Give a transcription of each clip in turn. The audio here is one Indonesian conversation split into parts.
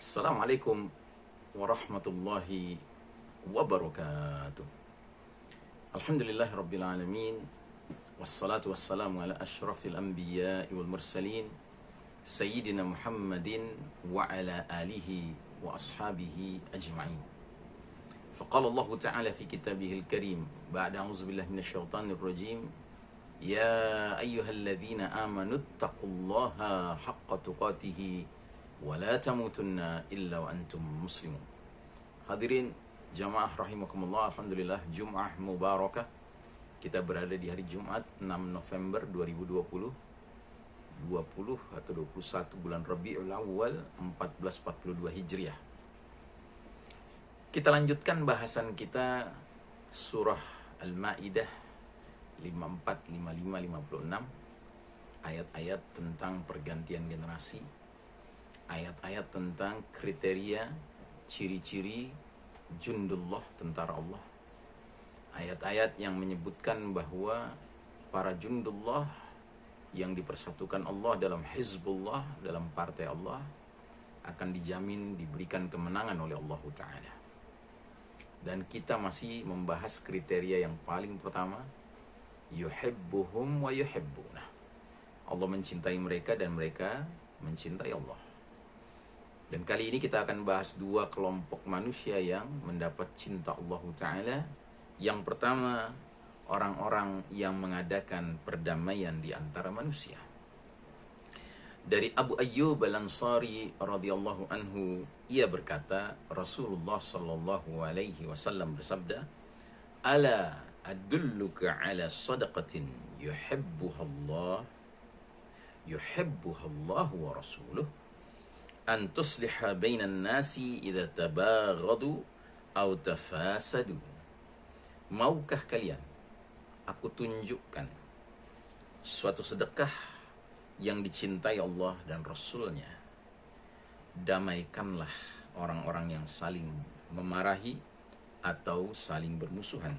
Assalamualaikum warahmatullahi wabarakatuh. Alhamdulillahi rabbil alamin. Wassalatu wassalamu ala ashrafil anbiya'i wal mursalin Sayyidina Muhammadin wa ala alihi wa ashabihi ajma'in. Faqala Allah Ta'ala fi kitabihil karim ba'da a'udzu billahi minasyaitonir rajim. Ya ayyuhalladzina amanu taqullaha haqqa tuqatih wa la tamutunna illa wa antum muslimun. Hadirin jamaah rahimakumullah, alhamdulillah Jum'ah mubarakah. Kita berada di hari Jumat 6 November 2020 atau 21 bulan Rabiul Awal 1442 Hijriah. Kita lanjutkan bahasan kita surah Al-Maidah 54, 55, 56, ayat-ayat tentang pergantian generasi, ayat-ayat tentang kriteria, ciri-ciri jundullah, tentara Allah, ayat-ayat yang menyebutkan bahwa para jundullah yang dipersatukan Allah dalam Hizbullah, dalam partai Allah, akan dijamin diberikan kemenangan oleh Allah Ta'ala. Dan kita masih membahas kriteria yang paling pertama, yuhibbuhum wa yuhibbuna. Allah mencintai mereka dan mereka mencintai Allah. Dan kali ini kita akan bahas dua kelompok manusia yang mendapat cinta Allah Ta'ala. Yang pertama, orang-orang yang mengadakan perdamaian di antara manusia. Dari Abu Ayyub Al-Ansari radhiyallahu anhu, ia berkata, Rasulullah sallallahu alaihi wasallam bersabda, "Ala adulluka ala sadaqatin yuhibbuha Allah wa rasuluh, an tusliha bainan nasi idza tabaghadu aw tafasadu." Maukah kalian aku tunjukkan suatu sedekah yang dicintai Allah dan Rasulnya? Damaikanlah orang-orang yang saling memarahi atau saling bermusuhan.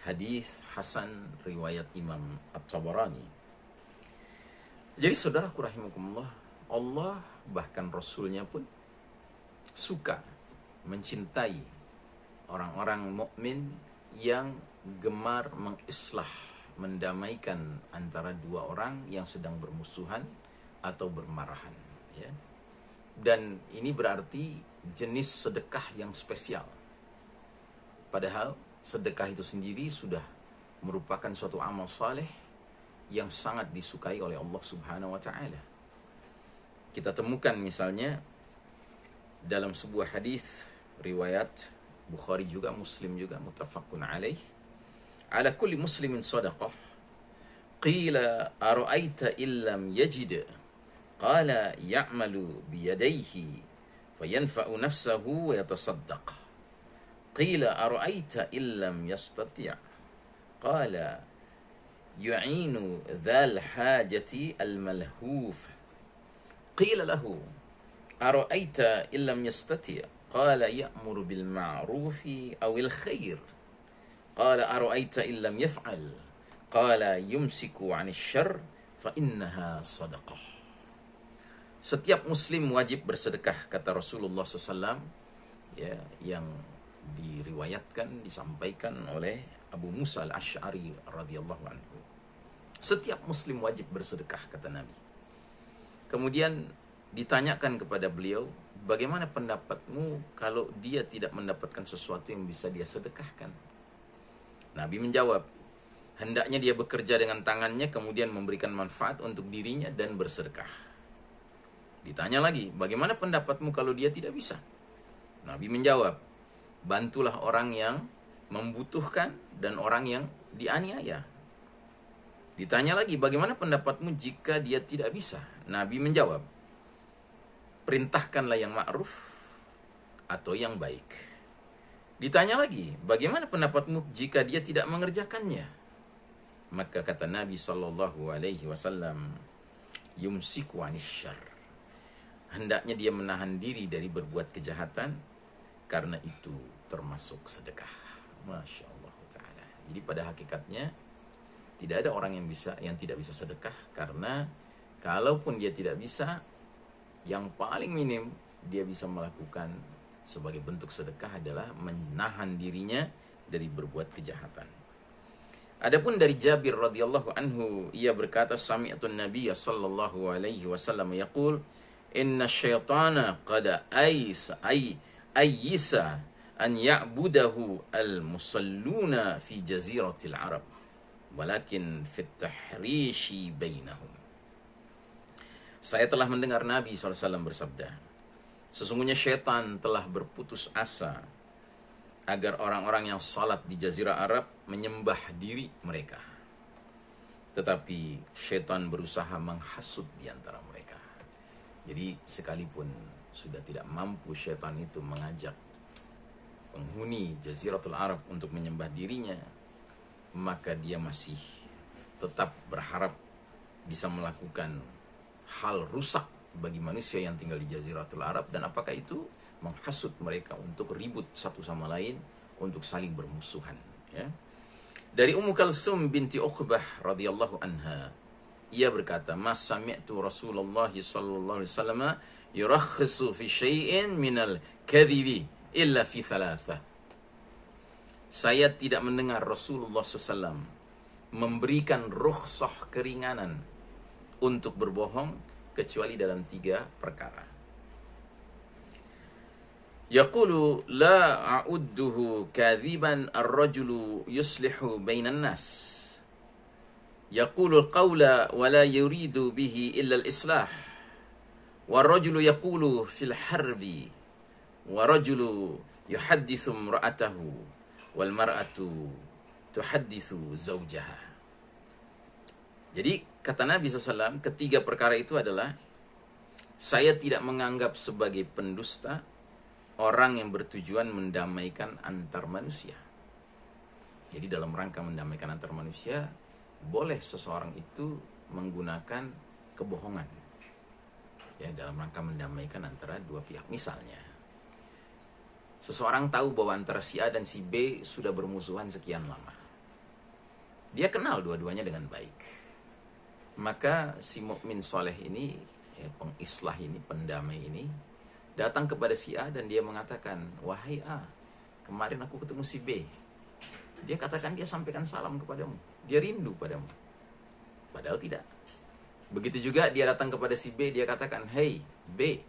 Hadis Hasan riwayat Imam At-Tabarani. Jadi saudaraku rahimakumullah, Allah bahkan Rasulnya pun suka mencintai orang-orang mukmin yang gemar mengislah, mendamaikan antara dua orang yang sedang bermusuhan atau bermarahan, ya. Dan ini berarti jenis sedekah yang spesial. Padahal sedekah itu sendiri sudah merupakan suatu amal saleh yang sangat disukai oleh Allah Subhanahu wa Ta'ala. Kita temukan misalnya dalam sebuah hadis riwayat Bukhari juga, Muslim juga, muttafaqun alaih, ala kulli muslimin sadaqah, qila ara'aita illam yajid, qala ya'malu biyadayhi fayanfa'u nafsahu wa yatasaddaq, qila ara'aita illam yastati', qala yu'inu dhal hajati al-malhuf, qila lahu ara'aita illam yastati', qala ya'muru bil ma'rufi awil khair, qala ara'aita illam yaf'al, qala yumsiku 'anil syarr fa innaha sadaqah. Setiap muslim wajib bersedekah, kata Rasulullah SAW, ya, yang diriwayatkan, disampaikan oleh Abu Musa Al-Asy'ari radhiyallahu anhu. Setiap muslim wajib bersedekah, kata Nabi. Kemudian ditanyakan kepada beliau, bagaimana pendapatmu kalau dia tidak mendapatkan sesuatu yang bisa dia sedekahkan? Nabi menjawab, hendaknya dia bekerja dengan tangannya kemudian memberikan manfaat untuk dirinya dan bersedekah. Ditanya lagi, bagaimana pendapatmu kalau dia tidak bisa? Nabi menjawab, bantulah orang yang membutuhkan dan orang yang dianiaya. Ditanya lagi, bagaimana pendapatmu jika dia tidak bisa? Nabi menjawab, perintahkanlah yang ma'ruf atau yang baik. Ditanya lagi, bagaimana pendapatmu jika dia tidak mengerjakannya? Maka kata Nabi sallallahu alaihi wasallam, yumsiku 'anil syarr. Hendaknya dia menahan diri dari berbuat kejahatan, karena itu termasuk sedekah. Masya Allah Ta'ala. Jadi pada hakikatnya tidak ada orang yang tidak bisa sedekah, karena kalaupun dia tidak bisa, yang paling minim dia bisa melakukan sebagai bentuk sedekah adalah menahan dirinya dari berbuat kejahatan. Adapun dari Jabir radhiyallahu anhu, ia berkata, sami'tu an-nabiy sallallahu alaihi wasallam yaqul, inna syaitana qad ayyisa an ya'budahu al-musalluna fi jaziratil Arab, walakin fit tahrishi bainahum. Saya telah mendengar Nabi SAW bersabda, sesungguhnya syaitan telah berputus asa agar orang-orang yang salat di Jazirah Arab menyembah diri mereka. Tetapi syaitan berusaha menghasut di antara mereka. Jadi sekalipun sudah tidak mampu syaitan itu mengajak penghuni Jaziratul Arab untuk menyembah dirinya, maka dia masih tetap berharap bisa melakukan hal rusak bagi manusia yang tinggal di Jaziratul Arab. Dan apakah itu? Menghasut mereka untuk ribut satu sama lain, untuk saling bermusuhan, ya. Dari Ummu Kalsum binti Uqbah radhiyallahu anha, ia berkata, "Mas sami'tu Rasulullah sallallahu alaihi wasallam yurakhisu fi syai'in minal kadhibi illa fi thalatha." Saya tidak mendengar Rasulullah SAW memberikan rukhsah keringanan untuk berbohong kecuali dalam 3 perkara. Yaqulu la a'udduhu kadhiban ar-rajulu yuslihu bainan nas. Yaqulu al-qawla wa la yuridu bihi illa al-islah. Wa ar-rajulu yaqulu fil harbi wa rajulu yuhaddithu imra'atahu wal mar'atu tuhaddithu zawjaha. Jadi kata Nabi SAW, ketiga perkara itu adalah, saya tidak menganggap sebagai pendusta orang yang bertujuan mendamaikan antar manusia. Jadi dalam rangka mendamaikan antar manusia, boleh seseorang itu menggunakan kebohongan, ya, dalam rangka mendamaikan antara dua pihak. Misalnya, seseorang tahu bahwa antara si A dan si B sudah bermusuhan sekian lama. Dia kenal dua-duanya dengan baik. Maka si mukmin soleh ini, ya, pengislah ini, pendamai ini, datang kepada si A dan dia mengatakan, wahai A, kemarin aku ketemu si B. Dia katakan dia sampaikan salam kepadamu, dia rindu padamu. Padahal tidak. Begitu juga dia datang kepada si B, dia katakan, hey B,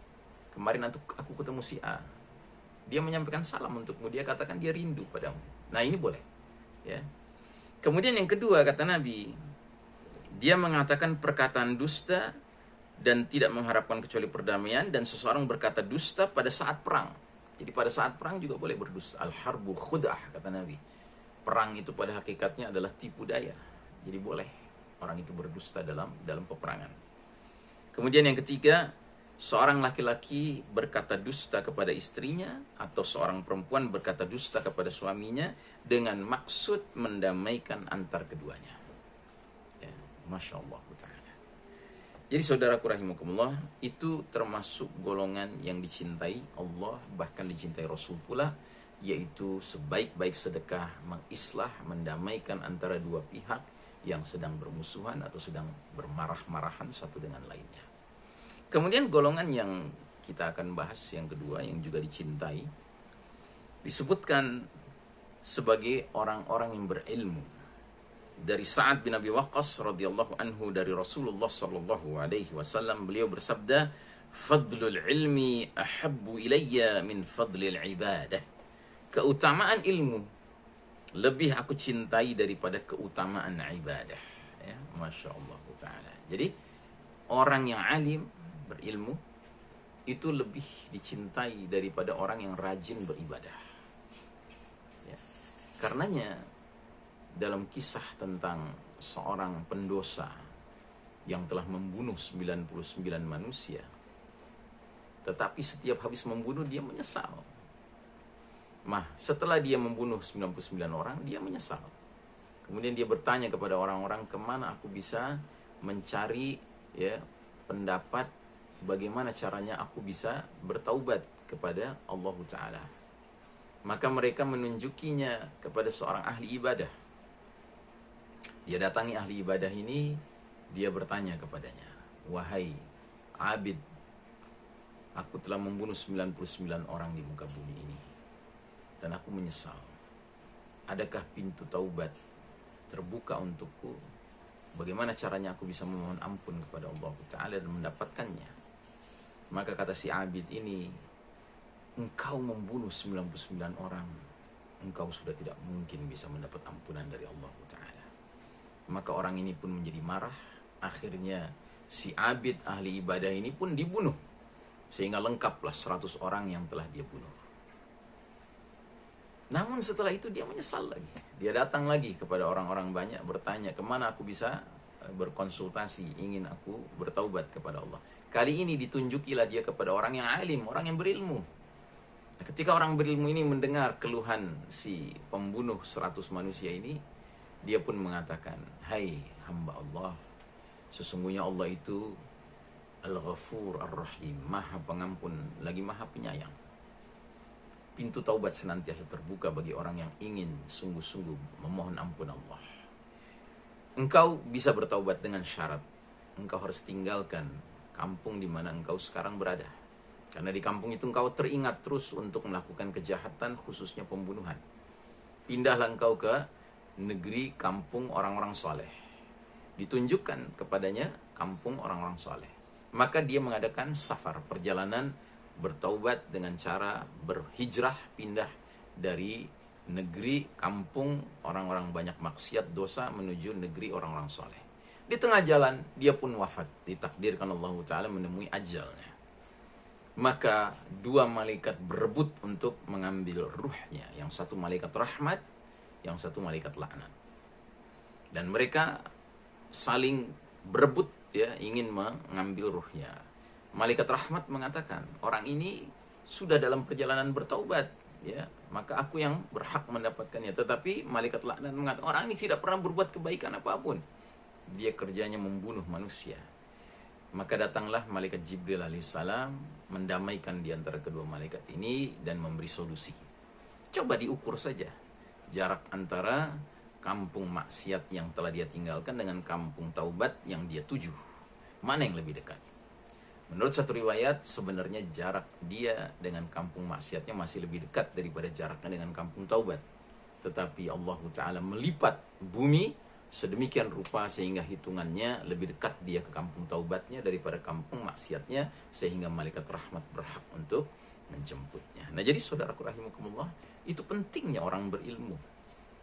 kemarin aku ketemu si A. Dia menyampaikan salam untukmu, dia katakan dia rindu padamu. Nah, ini boleh, ya. Kemudian yang kedua, kata Nabi, dia mengatakan perkataan dusta dan tidak mengharapkan kecuali perdamaian, dan seseorang berkata dusta pada saat perang. Jadi pada saat perang juga boleh berdusta. Al-harbu khud'ah, kata Nabi. Perang itu pada hakikatnya adalah tipu daya. Jadi boleh orang itu berdusta dalam peperangan. Kemudian yang ketiga, seorang laki-laki berkata dusta kepada istrinya, atau seorang perempuan berkata dusta kepada suaminya dengan maksud mendamaikan antar keduanya. Ya, Masya Allah ta'ala. Jadi saudaraku rahimakumullah, itu termasuk golongan yang dicintai Allah, bahkan dicintai Rasul pula, yaitu sebaik-baik sedekah mengislah, mendamaikan antara dua pihak yang sedang bermusuhan atau sedang bermarah-marahan satu dengan lainnya. Kemudian golongan yang kita akan bahas yang kedua, yang juga dicintai, disebutkan sebagai orang-orang yang berilmu. Dari Sa'ad bin Abi Waqqas radhiyallahu anhu, dari Rasulullah sallallahu alaihi wasallam, beliau bersabda, fadlul ilmi ahabbu ilayya min fadlil ibadah. Keutamaan ilmu lebih aku cintai daripada keutamaan ibadah. Ya, Masya Allah ta'ala. Jadi orang yang alim, berilmu, itu lebih dicintai daripada orang yang rajin beribadah. Ya. Karenanya dalam kisah tentang seorang pendosa yang telah membunuh 99 manusia, tetapi setiap habis membunuh dia menyesal. Setelah dia membunuh 99 orang, dia menyesal. Kemudian dia bertanya kepada orang-orang, kemana aku bisa mencari, ya, pendapat bagaimana caranya aku bisa bertaubat kepada Allah Ta'ala. Maka mereka menunjukinya kepada seorang ahli ibadah. Dia datangi ahli ibadah ini, dia bertanya kepadanya, wahai abid, Aku telah membunuh 99 orang di muka bumi ini, dan aku menyesal. Adakah pintu taubat terbuka untukku? Bagaimana caranya aku bisa memohon ampun kepada Allah Ta'ala dan mendapatkannya? Maka kata si abid ini, engkau membunuh 99 orang, engkau sudah tidak mungkin bisa mendapat ampunan dari Allah Ta'ala. Maka orang ini pun menjadi marah. Akhirnya si abid ahli ibadah ini pun dibunuh, sehingga lengkaplah 100 orang yang telah dia bunuh. Namun setelah itu dia menyesal lagi. Dia datang lagi kepada orang-orang banyak, bertanya, kemana aku bisa berkonsultasi, ingin aku bertaubat kepada Allah. Kali ini ditunjukilah dia kepada orang yang alim, orang yang berilmu. Nah, ketika orang berilmu ini mendengar keluhan si pembunuh 100 manusia ini, dia pun mengatakan, hai hamba Allah, sesungguhnya Allah itu Al-Ghafur Ar-Rahim, Maha Pengampun lagi Maha Penyayang. Pintu taubat senantiasa terbuka bagi orang yang ingin sungguh-sungguh memohon ampun Allah. Engkau bisa bertaubat dengan syarat engkau harus tinggalkan kampung di mana engkau sekarang berada. Karena di kampung itu engkau teringat terus untuk melakukan kejahatan, khususnya pembunuhan. Pindahlah engkau ke negeri kampung orang-orang soleh. Ditunjukkan kepadanya kampung orang-orang soleh. Maka dia mengadakan safar, perjalanan bertaubat dengan cara berhijrah, pindah dari negeri kampung orang-orang banyak maksiat dosa menuju negeri orang-orang soleh. Di tengah jalan dia pun wafat, ditakdirkan Allah Ta'ala menemui ajalnya. Maka dua malaikat berebut untuk mengambil ruhnya, yang satu malaikat rahmat, yang satu malaikat laknat. Dan mereka saling berebut, ya, ingin mengambil ruhnya. Malaikat rahmat mengatakan, orang ini sudah dalam perjalanan bertaubat, ya, maka aku yang berhak mendapatkannya. Tetapi malaikat laknat mengatakan, orang ini tidak pernah berbuat kebaikan apapun, dia kerjanya membunuh manusia. Maka datanglah malaikat Jibril alaihissalam mendamaikan di antara kedua malaikat ini dan memberi solusi. Coba diukur saja jarak antara kampung maksiat yang telah dia tinggalkan dengan kampung taubat yang dia tuju. Mana yang lebih dekat? Menurut satu riwayat, sebenarnya jarak dia dengan kampung maksiatnya masih lebih dekat daripada jaraknya dengan kampung taubat. Tetapi Allah Ta'ala melipat bumi sedemikian rupa sehingga hitungannya lebih dekat dia ke kampung taubatnya daripada kampung maksiatnya, sehingga malaikat rahmat berhak untuk menjemputnya. Nah, jadi saudaraku rahimakumullah, itu pentingnya orang berilmu.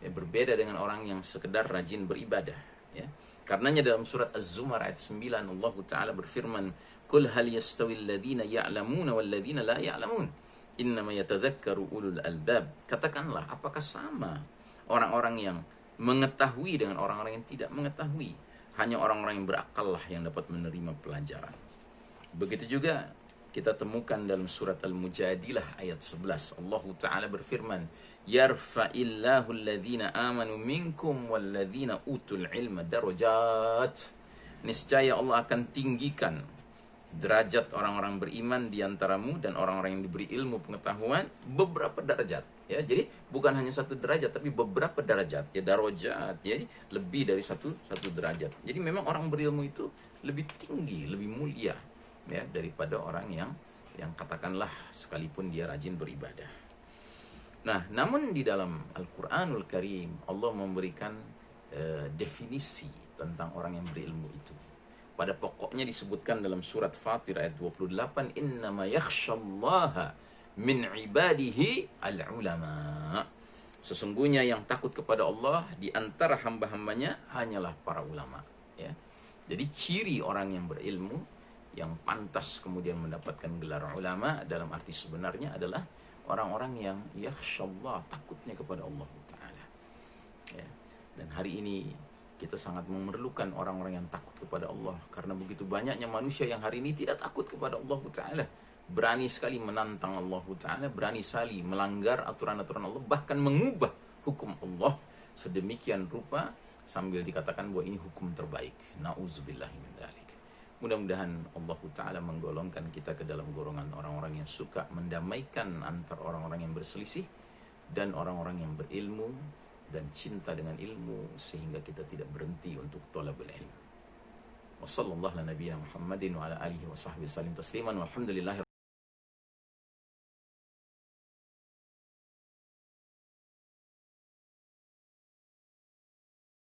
Ya, berbeda dengan orang yang sekedar rajin beribadah, ya. Karenanya dalam surat Az-Zumar ayat 9 Allah Ta'ala berfirman, "Qul hal yastawil ladzina ya'lamuna wal ladzina la ya'lamun, innama yatadzakkaru ulul albab." Katakanlah, apakah sama orang-orang yang mengetahui dengan orang-orang yang tidak mengetahui? Hanya orang-orang yang berakal lah yang dapat menerima pelajaran. Begitu juga kita temukan dalam surat Al-Mujadilah ayat 11. Allah Ta'ala berfirman, "Yarfa'illahu alladhina amanu minkum walladhina utul ilma darajat." Niscaya Allah akan tinggikan derajat orang-orang beriman di antaramu dan orang-orang yang diberi ilmu pengetahuan beberapa derajat, ya. Jadi bukan hanya satu derajat tapi beberapa derajat, ya, darajat, jadi lebih dari satu derajat. Jadi memang orang berilmu itu lebih tinggi, lebih mulia, ya, daripada orang yang katakanlah sekalipun dia rajin beribadah. Nah, namun di dalam Al-Quranul Karim Allah memberikan definisi tentang orang yang berilmu itu. Pada pokoknya disebutkan dalam surat Fatir ayat 28, "Innama yakhshallaha min ibadihi al-ulama." Sesungguhnya yang takut kepada Allah di antara hamba-hambanya hanyalah para ulama, ya. Jadi ciri orang yang berilmu yang pantas kemudian mendapatkan gelar ulama dalam arti sebenarnya adalah orang-orang yang yakhshallah, takutnya kepada Allah Ta'ala, ya. Dan hari ini kita sangat memerlukan orang-orang yang takut kepada Allah, karena begitu banyaknya manusia yang hari ini tidak takut kepada Allah Ta'ala, berani sekali menantang Allah Ta'ala, berani sekali melanggar aturan-aturan Allah, bahkan mengubah hukum Allah sedemikian rupa sambil dikatakan bahwa ini hukum terbaik. Na'udzubillahi min dzalik. Mudah-mudahan Allah Ta'ala menggolongkan kita ke dalam golongan orang-orang yang suka mendamaikan antar orang-orang yang berselisih dan orang-orang yang berilmu dan cinta dengan ilmu, sehingga kita tidak berhenti untuk thalabul ilm. Wassallallahu ala nabiyyina Muhammadin wa ala alihi wa sahbihi sallim tasliman walhamdulillahi